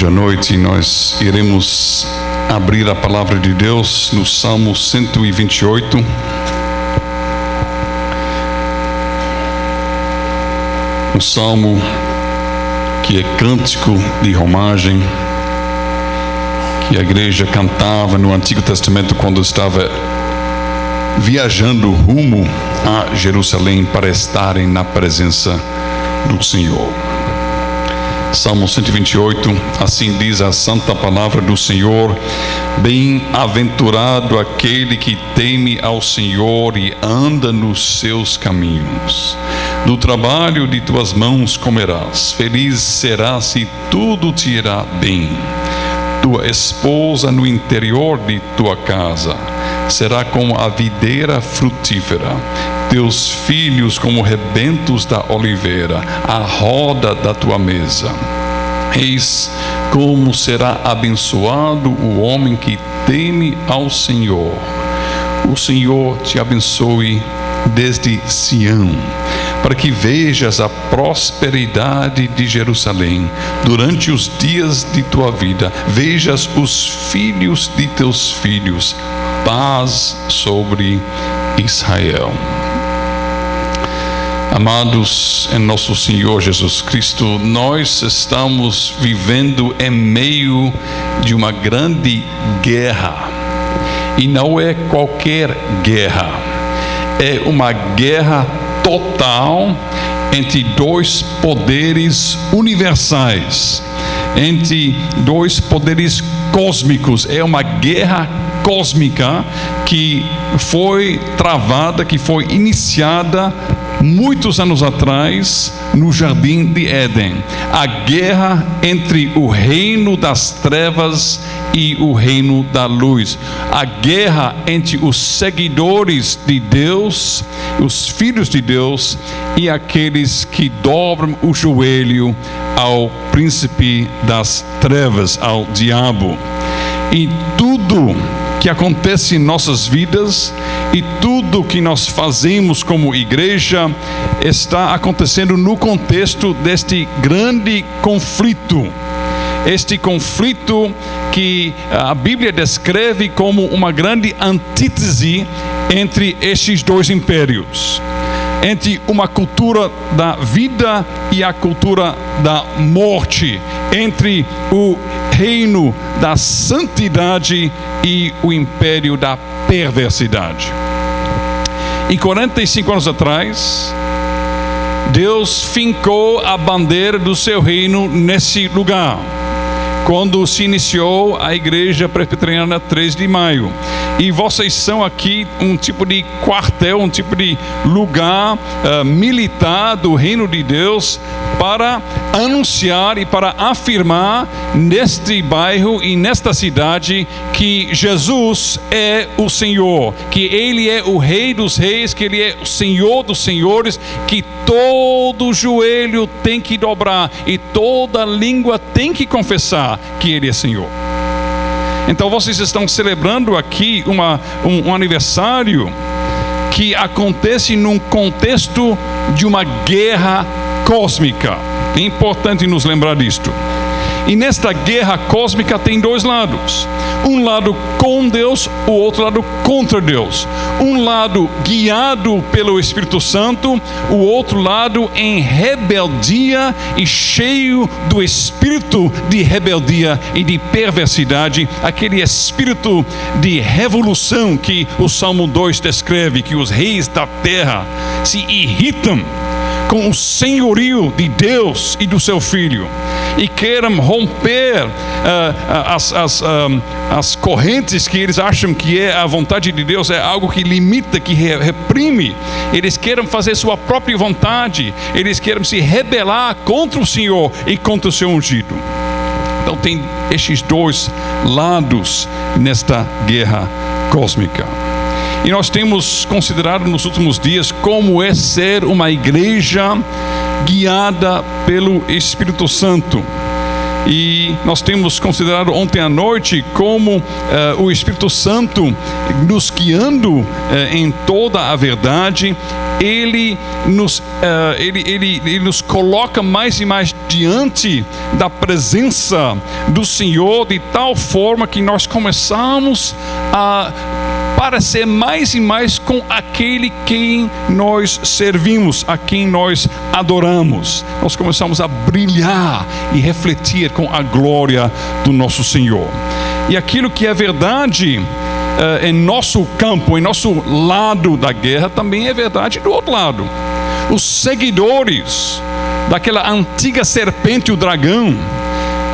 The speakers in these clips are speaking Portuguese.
Hoje à noite nós iremos abrir a palavra de Deus no Salmo 128. Um salmo que é cântico de romagem, que a igreja cantava no Antigo Testamento quando estava viajando rumo a Jerusalém para estarem na presença do Senhor. Salmo 128, assim diz a santa palavra do Senhor: bem-aventurado aquele que teme ao Senhor e anda nos seus caminhos. Do trabalho de tuas mãos comerás, feliz serás se tudo te irá bem. Tua esposa no interior de tua casa será como a videira frutífera, teus filhos como rebentos da oliveira, a roda da tua mesa. Eis como será abençoado o homem que teme ao Senhor. O Senhor te abençoe desde Sião, para que vejas a prosperidade de Jerusalém durante os dias de tua vida, vejas os filhos de teus filhos, paz sobre Israel. Amados em nosso Senhor Jesus Cristo, nós estamos vivendo em meio de uma grande guerra, e não é qualquer guerra, é uma guerra total entre dois poderes universais, entre dois poderes cósmicos. É uma guerra cósmica que foi travada, que foi iniciada muitos anos atrás no Jardim de Éden. A guerra entre o reino das trevas e o reino da luz. A guerra entre os seguidores de Deus, os filhos de Deus, e aqueles que dobram o joelho ao príncipe das trevas, ao diabo. E tudo que acontece em nossas vidas e tudo que nós fazemos como igreja está acontecendo no contexto deste grande conflito. Este conflito que a Bíblia descreve como uma grande antítese entre estes dois impérios, entre uma cultura da vida e a cultura da morte, entre o reino da santidade e o império da perversidade. E 45 anos atrás, Deus fincou a bandeira do seu reino nesse lugar, quando se iniciou a Igreja Presbiteriana 3 de Maio. E vocês são aqui um tipo de quartel, um tipo de lugar militar do reino de Deus para anunciar e para afirmar neste bairro e nesta cidade que Jesus é o Senhor, que Ele é o Rei dos Reis, que Ele é o Senhor dos Senhores, que todo joelho tem que dobrar e toda língua tem que confessar que Ele é Senhor. Então vocês estão celebrando aqui um aniversário que acontece num contexto de uma guerra cósmica. É importante nos lembrar disto. E nesta guerra cósmica tem dois lados. Um lado com Deus, o outro lado contra Deus. Um lado guiado pelo Espírito Santo, o outro lado em rebeldia e cheio do espírito de rebeldia e de perversidade, aquele espírito de revolução que o Salmo 2 descreve, que os reis da terra se irritam com o senhorio de Deus e do seu Filho e queiram romper as correntes que eles acham que é a vontade de Deus, é algo que limita, que reprime. Eles queiram fazer sua própria vontade, eles queiram se rebelar contra o Senhor e contra o seu ungido. Então tem estes dois lados nesta guerra cósmica. E nós temos considerado nos últimos dias como é ser uma igreja guiada pelo Espírito Santo. E nós temos considerado ontem à noite como o Espírito Santo nos guiando em toda a verdade, ele nos coloca mais e mais diante da presença do Senhor, de tal forma que nós começamos a parecer mais e mais com aquele quem nós servimos, a quem nós adoramos. Nós começamos a brilhar e refletir com a glória do nosso Senhor. E aquilo que é verdade em nosso campo, em nosso lado da guerra, também é verdade do outro lado. Os seguidores daquela antiga serpente, o dragão,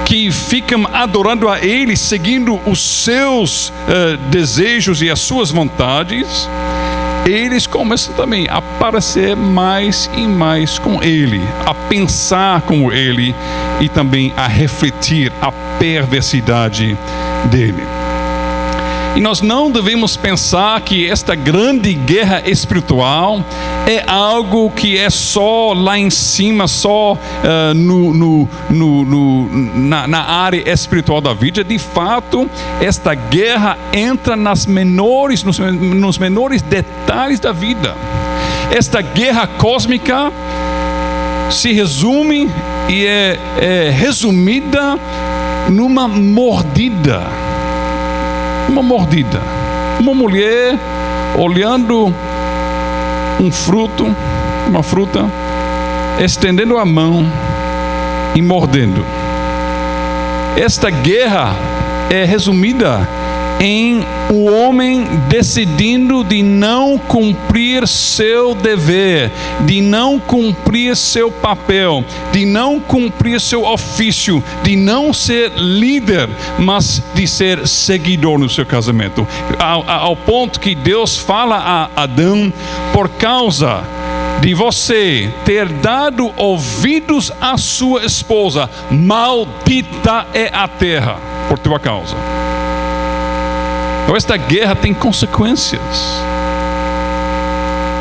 que ficam adorando a ele, seguindo os seus desejos e as suas vontades, eles começam também a parecer mais e mais com ele, a pensar como ele e também a refletir a perversidade dele. E nós não devemos pensar que esta grande guerra espiritual é algo que é só lá em cima, só na área espiritual da vida. De fato, esta guerra entra nos menores detalhes da vida. Esta guerra cósmica se resume e é resumida numa mordida. Uma mordida. Uma mulher olhando uma fruta, estendendo a mão e mordendo. Esta guerra é resumida em o homem decidindo de não cumprir seu dever, de não cumprir seu papel, de não cumprir seu ofício, de não ser líder, mas de ser seguidor no seu casamento. Ao ponto que Deus fala a Adão: por causa de você ter dado ouvidos à sua esposa, maldita é a terra por tua causa. Então, esta guerra tem consequências.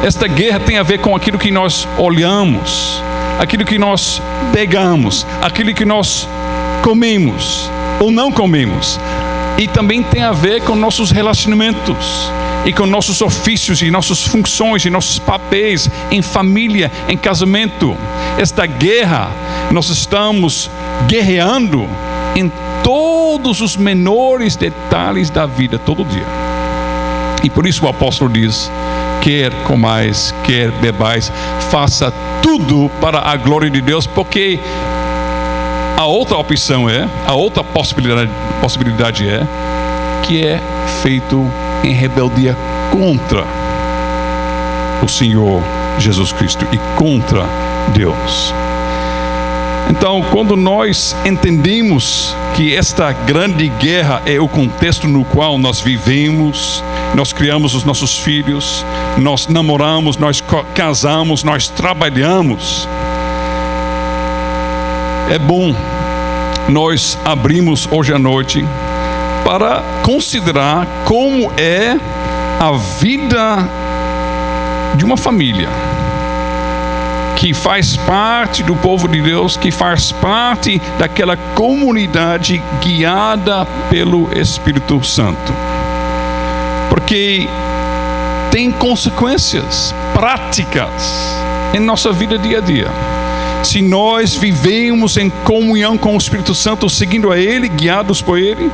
Esta guerra tem a ver com aquilo que nós olhamos, aquilo que nós pegamos, aquilo que nós comemos ou não comemos. E também tem a ver com nossos relacionamentos e com nossos ofícios e nossas funções e nossos papéis em família, em casamento. Esta guerra, nós estamos guerreando em todos os menores detalhes da vida, todo dia. E por isso o apóstolo diz: quer comais, quer bebais, faça tudo para a glória de Deus, porque a outra opção a outra possibilidade é que é feito em rebeldia contra o Senhor Jesus Cristo e contra Deus. Então, quando nós entendemos que esta grande guerra é o contexto no qual nós vivemos, nós criamos os nossos filhos, nós namoramos, nós casamos, nós trabalhamos, é bom nós abrimos hoje à noite para considerar como é a vida de uma família que faz parte do povo de Deus, que faz parte daquela comunidade guiada pelo Espírito Santo. Porque tem consequências práticas em nossa vida dia a dia. Se nós vivemos em comunhão com o Espírito Santo, seguindo a Ele, guiados por Ele,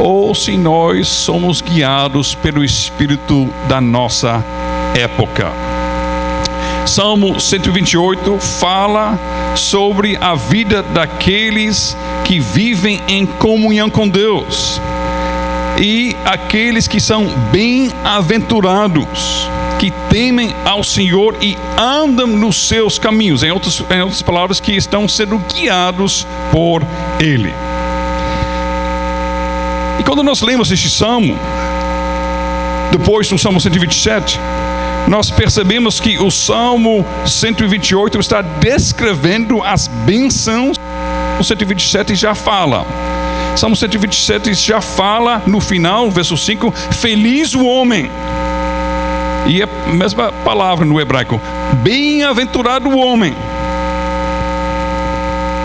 ou se nós somos guiados pelo Espírito da nossa época. Salmo 128 fala sobre a vida daqueles que vivem em comunhão com Deus e aqueles que são bem-aventurados, que temem ao Senhor e andam nos seus caminhos. Em outras palavras, que estão sendo guiados por Ele. E quando nós lemos este salmo, depois do Salmo 127, nós percebemos que o Salmo 128 está descrevendo as bênçãos. O 127 já fala. Salmo 127 já fala no final, verso 5, feliz o homem. E é a mesma palavra no hebraico, bem-aventurado o homem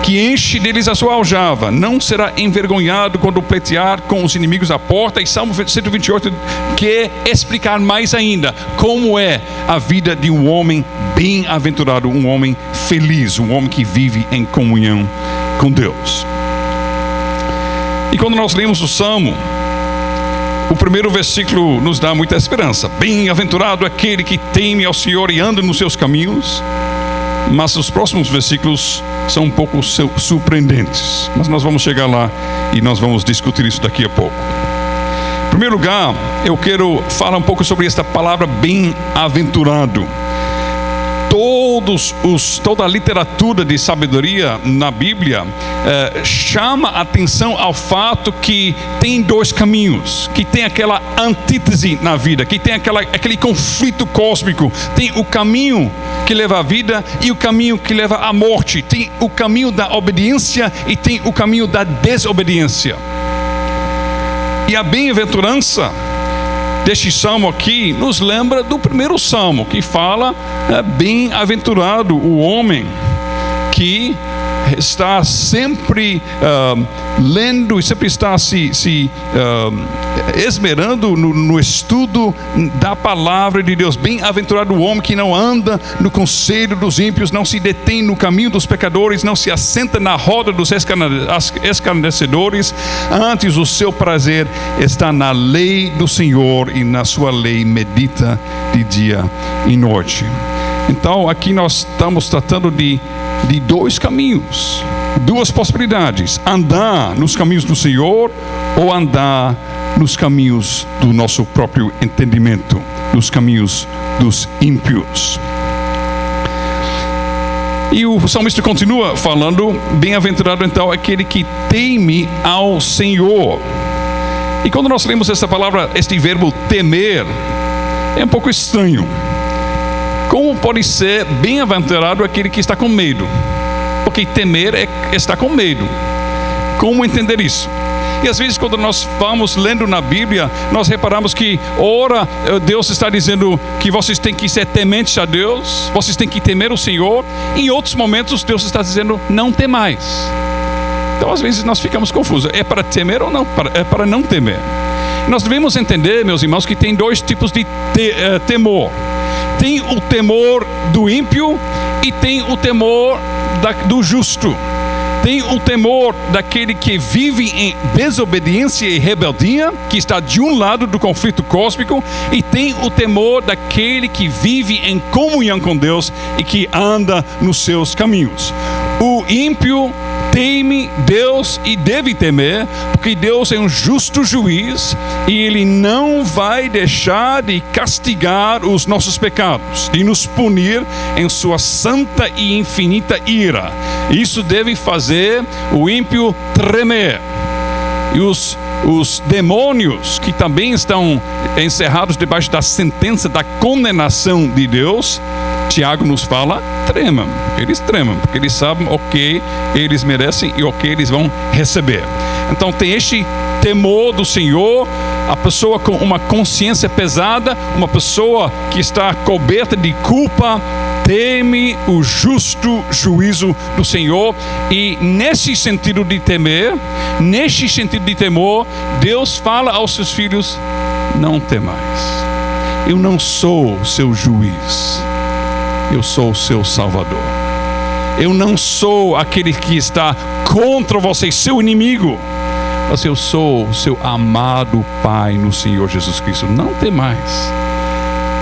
que enche deles a sua aljava, não será envergonhado quando pleitear com os inimigos à porta. E Salmo 128 quer explicar mais ainda como é a vida de um homem bem-aventurado, um homem feliz, um homem que vive em comunhão com Deus. E quando nós lemos o Salmo, o primeiro versículo nos dá muita esperança. Bem-aventurado aquele que teme ao Senhor e anda nos seus caminhos. Mas os próximos versículos são um pouco surpreendentes. Mas nós vamos chegar lá e nós vamos discutir isso daqui a pouco. Em primeiro lugar, eu quero falar um pouco sobre esta palavra bem-aventurado. Toda a literatura de sabedoria na Bíblia chama a atenção ao fato que tem dois caminhos, que tem aquela antítese na vida, que tem aquele conflito cósmico. Tem o caminho que leva à vida e o caminho que leva à morte. Tem o caminho da obediência e tem o caminho da desobediência. E a bem-aventurança deste salmo aqui nos lembra do primeiro salmo, que fala bem-aventurado o homem que está sempre lendo e sempre está se esmerando no estudo da palavra de Deus. Bem-aventurado o homem que não anda no conselho dos ímpios, não se detém no caminho dos pecadores, não se assenta na roda dos escarnecedores. Antes o seu prazer está na lei do Senhor, e na sua lei medita de dia e noite. Então aqui nós estamos tratando de dois caminhos, duas possibilidades: andar nos caminhos do Senhor ou andar nos caminhos do nosso próprio entendimento, nos caminhos dos ímpios. E o salmista continua falando: bem-aventurado então aquele que teme ao Senhor. E quando nós lemos essa palavra, este verbo temer, é um pouco estranho. Como pode ser bem-aventurado aquele que está com medo? Porque temer é estar com medo. Como entender isso? E às vezes quando nós vamos lendo na Bíblia, nós reparamos que ora Deus está dizendo que vocês têm que ser tementes a Deus, vocês têm que temer o Senhor. Em outros momentos Deus está dizendo não temais. Então às vezes nós ficamos confusos. É para temer ou não? É para não temer. Nós devemos entender, meus irmãos, que tem dois tipos de temor. Tem o temor do ímpio e tem o temor do justo. Tem o temor daquele que vive em desobediência e rebeldia, que está de um lado do conflito cósmico, e tem o temor daquele que vive em comunhão com Deus e que anda nos seus caminhos. O ímpio teme Deus e deve temer, porque Deus é um justo juiz e Ele não vai deixar de castigar os nossos pecados, de nos punir em sua santa e infinita ira. Isso deve fazer o ímpio tremer. E os demônios, que também estão encerrados debaixo da sentença da condenação de Deus, Tiago nos fala, tremam. Eles tremam, porque eles sabem o que eles merecem e o que eles vão receber. Então tem este temor do Senhor, a pessoa com uma consciência pesada, uma pessoa que está coberta de culpa, teme o justo juízo do Senhor. E nesse sentido de temer, nesse sentido de temor, Deus fala aos seus filhos: não temais, eu não sou seu juiz, eu sou o seu Salvador. Eu não sou aquele que está contra você, seu inimigo, mas eu sou o seu amado Pai no Senhor Jesus Cristo. Não temais.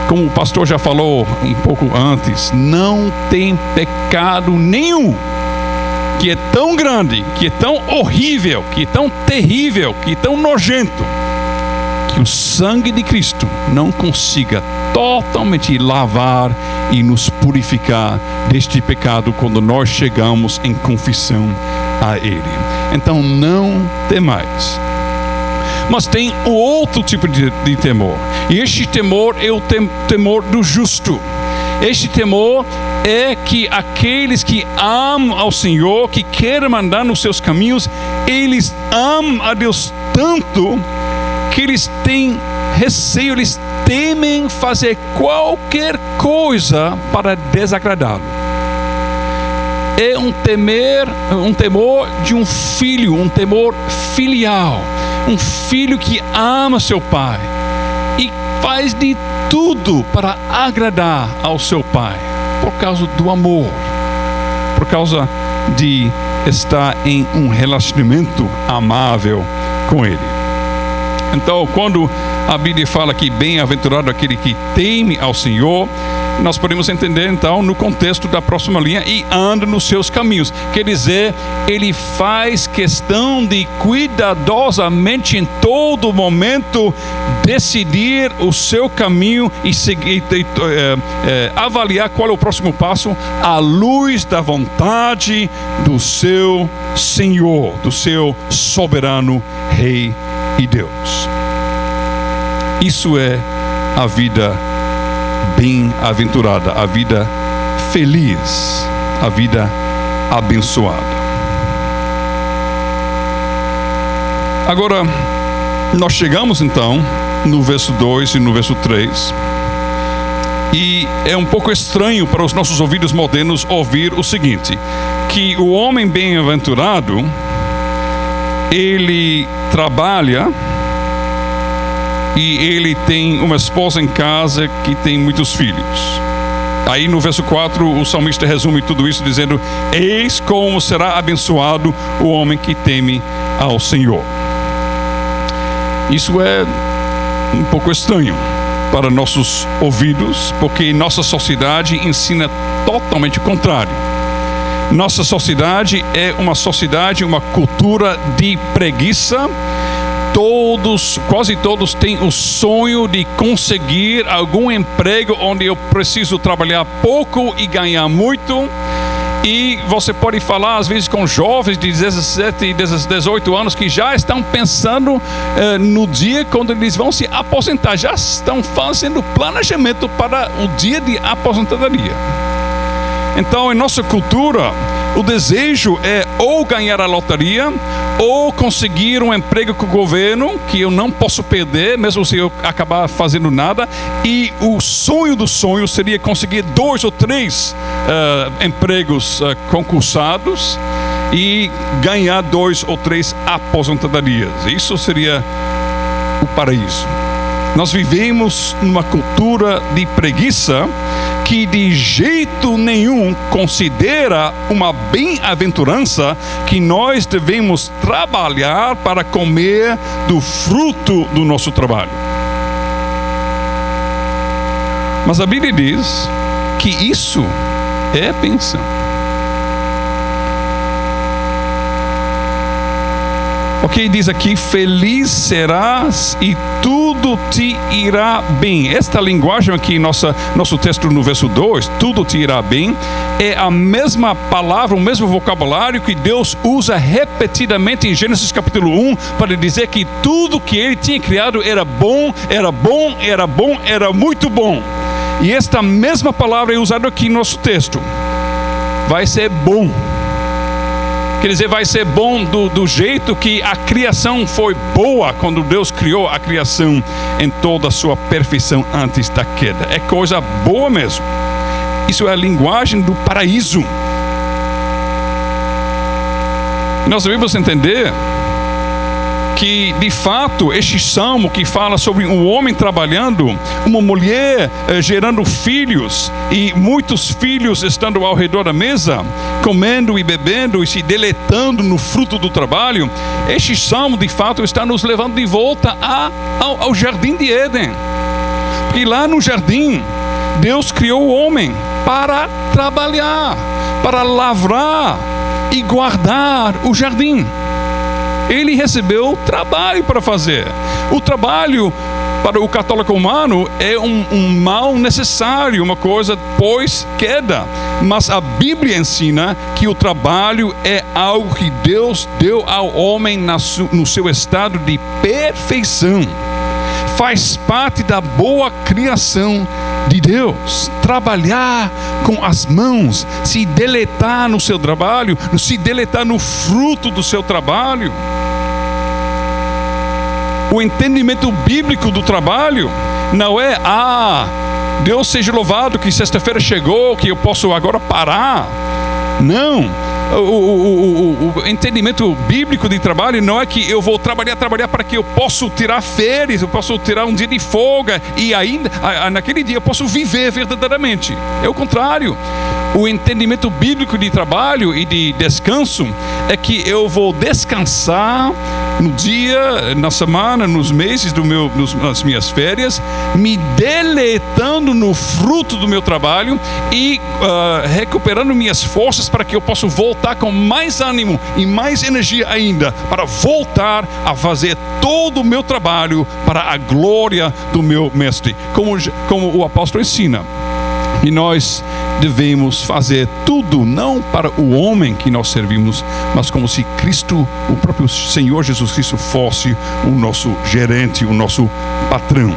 Como o pastor já falou um pouco antes, não tem pecado nenhum que é tão grande, que é tão horrível, que é tão terrível, que é tão nojento, que o sangue de Cristo não consiga totalmente lavar e nos purificar deste pecado quando nós chegamos em confissão a Ele. Então não temais. Mas tem o outro tipo de temor. E este temor é o temor do justo. Este temor é que aqueles que amam ao Senhor, que querem andar nos seus caminhos, eles amam a Deus tanto que eles têm receio, eles temem fazer qualquer coisa para desagradá-lo. é um temor de um filho, um temor filial, um filho que ama seu pai e faz de tudo para agradar ao seu pai, por causa do amor, por causa de estar em um relacionamento amável com ele. Então, quando a Bíblia fala que bem-aventurado aquele que teme ao Senhor, nós podemos entender então no contexto da próxima linha, e anda nos seus caminhos. Quer dizer, ele faz questão de cuidadosamente em todo momento decidir o seu caminho e seguir, avaliar qual é o próximo passo à luz da vontade do seu Senhor, do seu soberano Rei e Deus. Isso é a vida bem-aventurada, a vida feliz, a vida abençoada. Agora, nós chegamos então no verso 2 e no verso 3, e é um pouco estranho para os nossos ouvidos modernos ouvir o seguinte, que o homem bem-aventurado, ele trabalha e ele tem uma esposa em casa que tem muitos filhos. Aí no verso 4 o salmista resume tudo isso dizendo: eis como será abençoado o homem que teme ao Senhor. Isso é um pouco estranho para nossos ouvidos, porque nossa sociedade ensina totalmente o contrário. Nossa sociedade é uma sociedade, uma cultura de preguiça. Quase todos têm o sonho de conseguir algum emprego onde eu preciso trabalhar pouco e ganhar muito. E você pode falar às vezes com jovens de 17 e 18 anos que já estão pensando no dia quando eles vão se aposentar. Já estão fazendo planejamento para o dia de aposentadoria. Então, em nossa cultura, o desejo é ou ganhar a loteria, ou conseguir um emprego com o governo, que eu não posso perder, mesmo se eu acabar fazendo nada. E o sonho do sonho seria conseguir 2 ou 3 empregos concursados e ganhar 2 ou 3 aposentadorias. Isso seria o paraíso. Nós vivemos numa cultura de preguiça que de jeito nenhum considera uma bem-aventurança que nós devemos trabalhar para comer do fruto do nosso trabalho. Mas a Bíblia diz que isso é bênção. Ok, diz aqui: feliz serás e tudo te irá bem. Esta linguagem aqui, nosso texto no verso 2, tudo te irá bem, é a mesma palavra, o mesmo vocabulário que Deus usa repetidamente em Gênesis capítulo 1 para dizer que tudo que ele tinha criado era bom, era bom, era bom, era muito bom. E esta mesma palavra é usada aqui no nosso texto. Vai ser bom. Quer dizer, vai ser bom do jeito que a criação foi boa quando Deus criou a criação em toda a sua perfeição antes da queda. É coisa boa mesmo. Isso é a linguagem do paraíso. Nós devemos entender que, de fato, este salmo que fala sobre um homem trabalhando, uma mulher gerando filhos e muitos filhos estando ao redor da mesa, comendo e bebendo e se deleitando no fruto do trabalho, este salmo, de fato, está nos levando de volta ao jardim de Éden. Porque lá no jardim, Deus criou o homem para trabalhar, para lavrar e guardar o jardim. Ele recebeu trabalho para fazer. O trabalho para o católico humano é um mal necessário, uma coisa pós-queda. Mas a Bíblia ensina que o trabalho é algo que Deus deu ao homem no seu estado de perfeição. Faz parte da boa criação de Deus. Trabalhar com as mãos, se deleitar no seu trabalho, se deleitar no fruto do seu trabalho. O entendimento bíblico do trabalho não é: Deus seja louvado que sexta-feira chegou, que eu posso agora parar. Não. O entendimento bíblico de trabalho não é que eu vou trabalhar para que eu possa tirar férias, eu posso tirar um dia de folga e ainda naquele dia eu posso viver verdadeiramente. É o contrário. O entendimento bíblico de trabalho e de descanso é que eu vou descansar no dia, na semana, nos meses nas minhas férias, me deleitando no fruto do meu trabalho e recuperando minhas forças para que eu possa voltar com mais ânimo e mais energia ainda para voltar a fazer todo o meu trabalho para a glória do meu mestre, como o apóstolo ensina. E nós devemos fazer tudo, não para o homem que nós servimos, mas como se Cristo, o próprio Senhor Jesus Cristo, fosse o nosso gerente, o nosso patrão.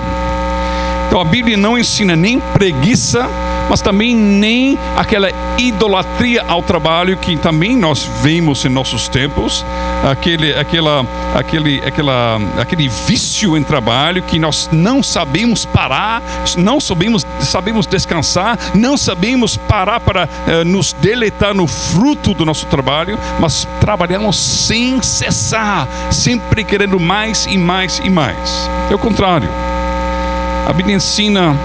Então a Bíblia não ensina nem preguiça, mas também nem aquela idolatria ao trabalho que também nós vemos em nossos tempos, aquele vício em trabalho que nós não sabemos parar, não sabemos descansar, não sabemos parar para nos deleitar no fruto do nosso trabalho, mas trabalhamos sem cessar, sempre querendo mais e mais e mais. É o contrário. A Bíblia ensina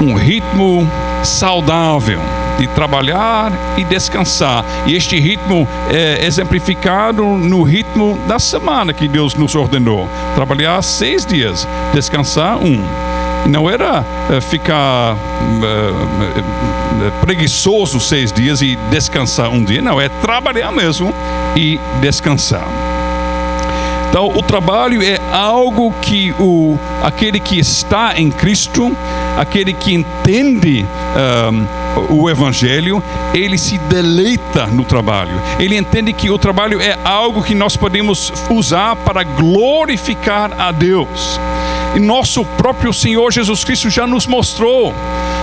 um ritmo saudável de trabalhar e descansar. E este ritmo é exemplificado no ritmo da semana que Deus nos ordenou. Trabalhar 6 dias, descansar 1. Não era ficar preguiçoso 6 dias e descansar 1 dia. Não, é trabalhar mesmo e descansar. Então, o trabalho é algo que aquele que está em Cristo, aquele que entende o Evangelho, ele se deleita no trabalho. Ele entende que o trabalho é algo que nós podemos usar para glorificar a Deus. E nosso próprio Senhor Jesus Cristo já nos mostrou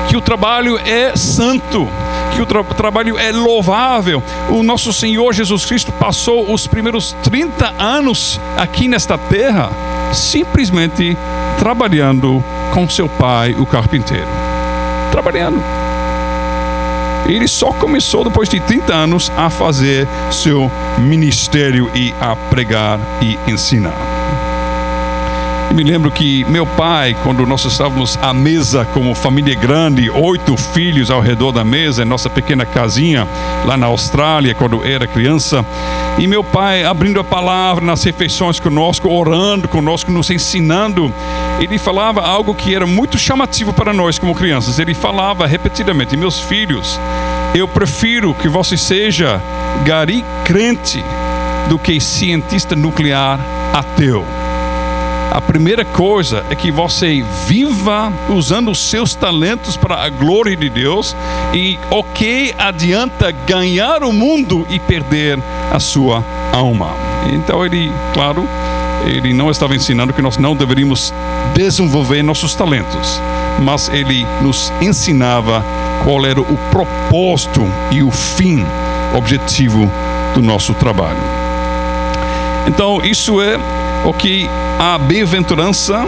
que o trabalho é santo, que o trabalho é louvável. O nosso Senhor Jesus Cristo passou os primeiros 30 anos aqui nesta terra simplesmente trabalhando com seu pai, o carpinteiro. Trabalhando. Ele só começou depois de 30 anos a fazer seu ministério e a pregar e ensinar. Eu me lembro que meu pai, quando nós estávamos à mesa como família grande, 8 filhos ao redor da mesa, em nossa pequena casinha lá na Austrália, quando era criança, e meu pai abrindo a palavra nas refeições conosco, orando conosco, nos ensinando, ele falava algo que era muito chamativo para nós como crianças. Ele falava repetidamente: meus filhos, eu prefiro que você seja gari crente do que cientista nuclear ateu. A primeira coisa é que você viva usando os seus talentos para a glória de Deus, e o que adianta ganhar o mundo e perder a sua alma. Então ele não estava ensinando que nós não deveríamos desenvolver nossos talentos, mas ele nos ensinava qual era o propósito e o fim, objetivo do nosso trabalho. Então isso é o que a bem-aventurança,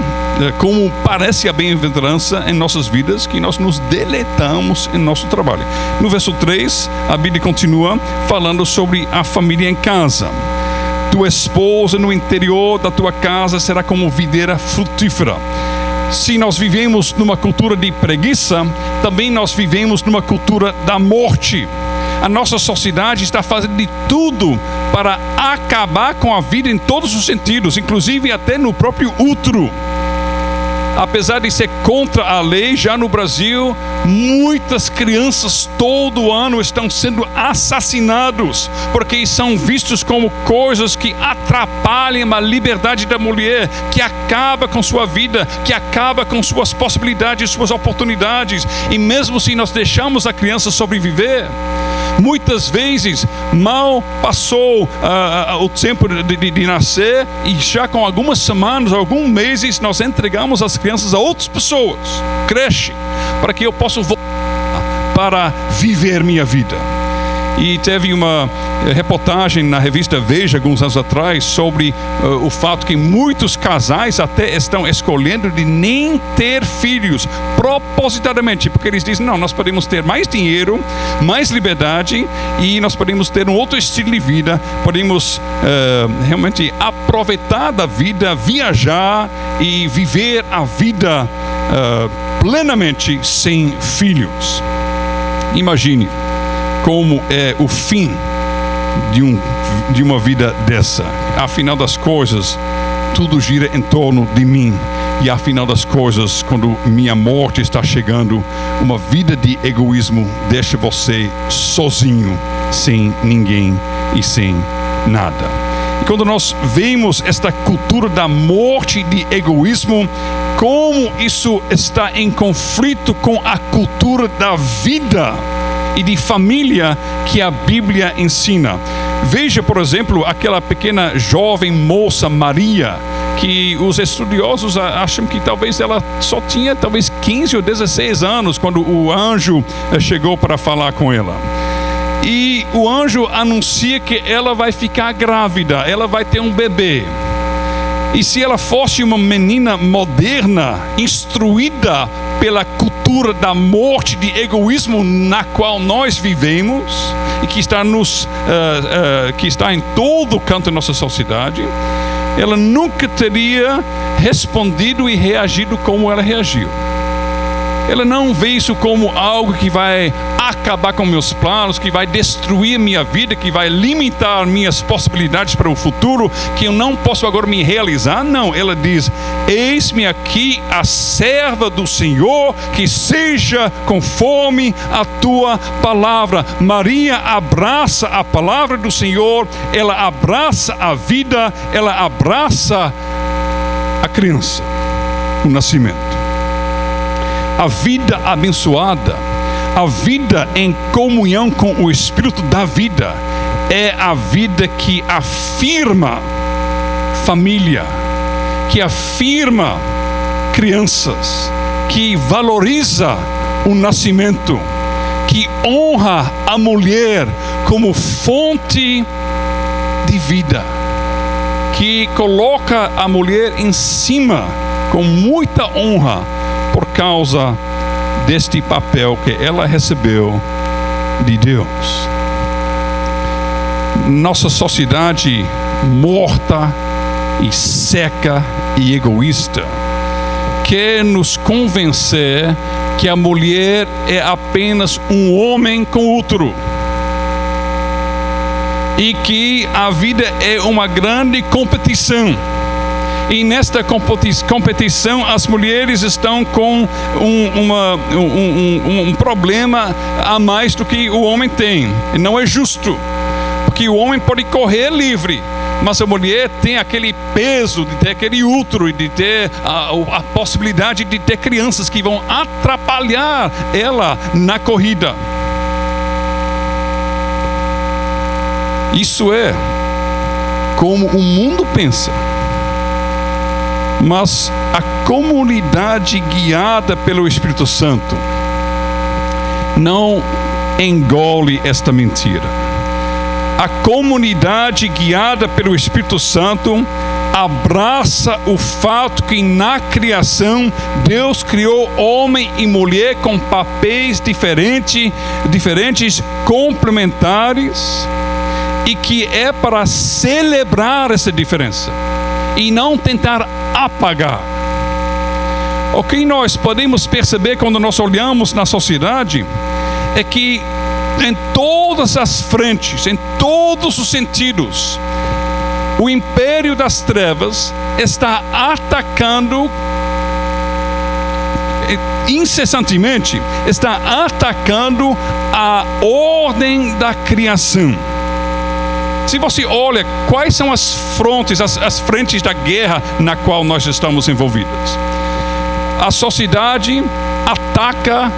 como parece a bem-aventurança em nossas vidas, que nós nos deleitamos em nosso trabalho. No verso 3, a Bíblia continua falando sobre a família em casa. Tua esposa no interior da tua casa será como videira frutífera. Se nós vivemos numa cultura de preguiça, também nós vivemos numa cultura da morte. A nossa sociedade está fazendo de tudo para acabar com a vida em todos os sentidos, inclusive até no próprio útero. Apesar de ser contra a lei, já no Brasil, muitas crianças todo ano estão sendo assassinados, porque são vistos como coisas que atrapalham a liberdade da mulher, que acaba com sua vida, que acaba com suas possibilidades, suas oportunidades. E mesmo se nós deixamos a criança sobreviver, muitas vezes mal passou o tempo de nascer, e já com algumas semanas, alguns meses, nós entregamos as crianças a outras pessoas, creche, para que eu possa voltar para viver minha vida. E teve uma reportagem na revista Veja, alguns anos atrás, sobre o fato que muitos casais até estão escolhendo de nem ter filhos, propositadamente, porque eles dizem, não, nós podemos ter mais dinheiro, mais liberdade, e nós podemos ter um outro estilo de vida, podemos realmente aproveitar da vida, viajar e viver a vida plenamente sem filhos. Imagine como é o fim de uma vida dessa. Afinal das coisas, tudo gira em torno de mim. E afinal das coisas, quando minha morte está chegando, uma vida de egoísmo deixa você sozinho, sem ninguém e sem nada. E quando nós vemos esta cultura da morte e de egoísmo, como isso está em conflito com a cultura da vida e de família que a Bíblia ensina. Veja, por exemplo, aquela pequena jovem moça Maria, que os estudiosos acham que talvez ela só tinha 15 ou 16 anos quando o anjo chegou para falar com ela. E o anjo anuncia que ela vai ficar grávida, ela vai ter um bebê. E se ela fosse uma menina moderna, instruída pela cultura da morte, de egoísmo na qual nós vivemos, e que está em todo canto da nossa sociedade, ela nunca teria respondido e reagido como ela reagiu. Ela não vê isso como algo que vai acabar com meus planos, que vai destruir minha vida, que vai limitar minhas possibilidades para o futuro, que eu não posso agora me realizar. Não, ela diz, eis-me aqui a serva do Senhor, que seja conforme a tua palavra. Maria abraça a palavra do Senhor, ela abraça a vida, ela abraça a criança, o nascimento. A vida abençoada, a vida em comunhão com o Espírito da vida, é a vida que afirma família, que afirma crianças, que valoriza o nascimento, que honra a mulher como fonte de vida, que coloca a mulher em cima com muita honra, por causa deste papel que ela recebeu de Deus. Nossa sociedade morta e seca e egoísta quer nos convencer que a mulher é apenas um homem com útero e que a vida é uma grande competição. E nesta competição, as mulheres estão com um problema a mais do que o homem tem. E não é justo, porque o homem pode correr livre, mas a mulher tem aquele peso de ter aquele útero e de ter a possibilidade de ter crianças que vão atrapalhar ela na corrida. Isso é como o mundo pensa. Mas a comunidade guiada pelo Espírito Santo não engole esta mentira. A comunidade guiada pelo Espírito Santo abraça o fato que na criação Deus criou homem e mulher com papéis diferentes, complementares, e que é para celebrar essa diferença e não tentar apagar. O que nós podemos perceber quando nós olhamos na sociedade é que em todas as frentes, em todos os sentidos, o império das trevas está atacando incessantemente, está atacando a ordem da criação. Se você olha, quais são as frontes, as frentes da guerra na qual nós estamos envolvidos? A sociedade ataca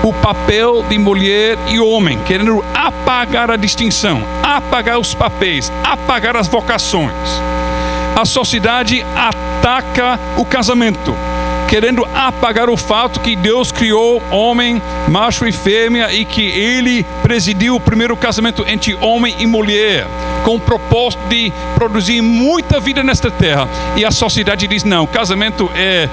o papel de mulher e homem, querendo apagar a distinção, apagar os papéis, apagar as vocações. A sociedade ataca o casamento, querendo apagar o fato que Deus criou homem, macho e fêmea, e que Ele presidiu o primeiro casamento entre homem e mulher, com o propósito de produzir muita vida nesta terra. E a sociedade diz: não, casamento é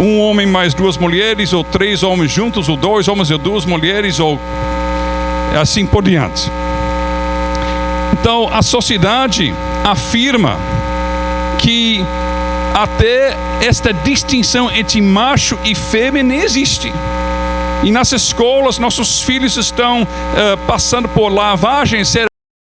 um homem mais duas mulheres, ou três homens juntos, ou dois homens e duas mulheres, ou assim por diante. Então a sociedade afirma que até esta distinção entre macho e fêmea não existe. E nas escolas nossos filhos estão passando por lavagem cerebral